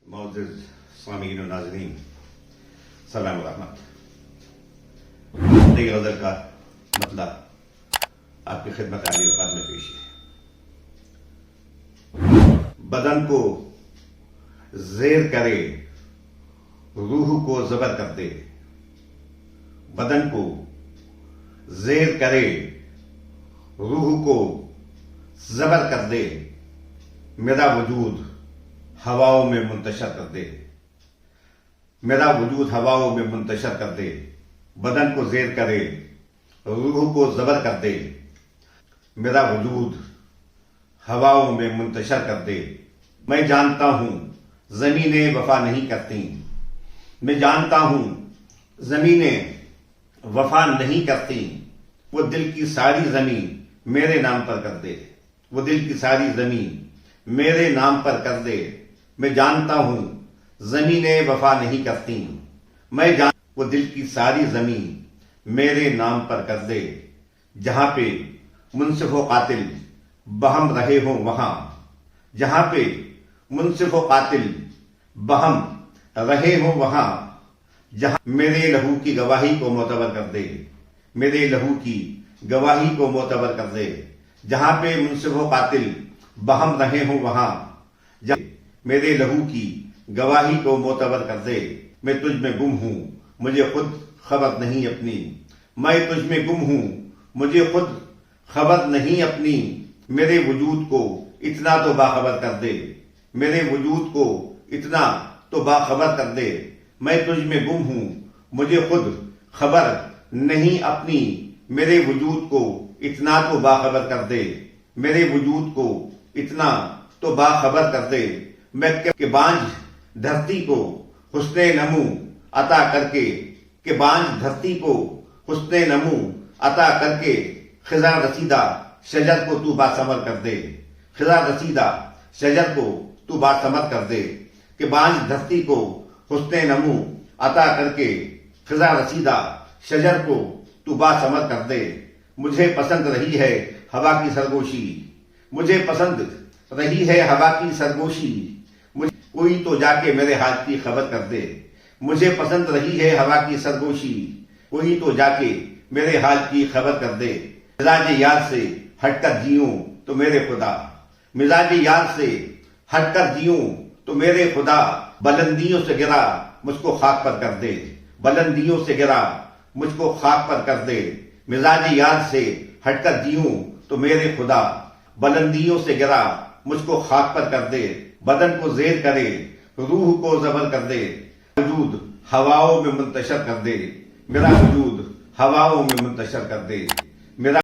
معزز سامعین و ناظرین، سلام و رحمت۔ نئی غزل کا مطلع آپ کی خدمت عالی وقت میں پیش ہے۔ بدن کو زیر کرے، روح کو زبر کر دے۔ بدن کو زیر کرے، روح کو زبر کر دے۔ میرا وجود ہواؤں میں منتشر کر دے۔ میرا وجود ہواؤں میں منتشر کر دے۔ بدن کو زیر کرے، روح کو زبر کر دے۔ میرا وجود ہواؤں میں منتشر کر دے۔ میں جانتا ہوں زمینیں وفا نہیں کرتی۔ میں جانتا ہوں زمینیں وفا نہیں کرتی۔ وہ دل کی ساری زمین میرے نام پر کر دے۔ وہ دل کی ساری زمین میرے نام پر کر دے۔ میں جانتا ہوں زمینیں وفا نہیں کرتی۔ وہ دل کی ساری زمین میرے نام پر کر دے۔ جہاں پہ منصف و قاتل بہم رہے ہوں وہاں، جہاں پہ منصف و قاتل بہم رہے ہوں وہاں، جہاں میرے لہو کی گواہی کو معتبر کر دے۔ میرے لہو کی گواہی کو معتبر کر دے۔ جہاں پہ منصف و قاتل بہم رہے ہوں وہاں، جہاں میرے لہو کی گواہی کو معتبر کر دے۔ میں تجھ میں گم ہوں، مجھے خود خبر نہیں اپنی۔ میں تجھ میں گم ہوں، مجھے خود خبر نہیں اپنی۔ میرے وجود کو اتنا تو باخبر کر دے۔ میرے وجود کو اتنا تو باخبر کر دے۔ میں تجھ میں گم ہوں، مجھے خود خبر نہیں اپنی۔ میرے وجود کو اتنا تو باخبر کر دے۔ میرے وجود کو اتنا تو باخبر کر دے۔ میں کہ بانجھ دھرتی کو حسن نمو عطا کر کے، کہ بانجھ دھرتی کو حسن نمو عطا کر کے، خزاں رسیدہ شجر کو تو باثمر کر دے۔ خزاں رسیدہ شجر کو تو باثمر کر دے۔ کہ بانجھ دھرتی کو حسن نمو عطا کر کے، خزاں رسیدہ شجر کو تو باثمر کر دے۔ مجھے پسند رہی ہے ہوا کی سرگوشی۔ مجھے پسند رہی ہے ہوا کی سرگوشی۔ کوئی تو جا کے میرے حال کی خبر کر دے۔ مجھے پسند رہی ہے ہوا کی سرگوشی۔ کوئی تو جا کے میرے حال کی خبر کر دے۔ مزاج یار سے ہٹ کر جیوں تو میرے خدا، مزاج یار سے ہٹ کر جیوں تو میرے خدا، بلندیوں سے گرا مجھ کو خاک پر کر دے۔ بلندیوں سے گرا مجھ کو خاک پر کر دے۔ مزاج یار سے ہٹ کر جیوں تو میرے خدا، بلندیوں سے گرا مجھ کو خاک پر کر دے۔ بدن کو زیر کرے، روح کو زبر کر دے۔ وجود ہواؤں میں منتشر کر دے۔ میرا وجود ہواؤں میں منتشر کر دے۔ میرا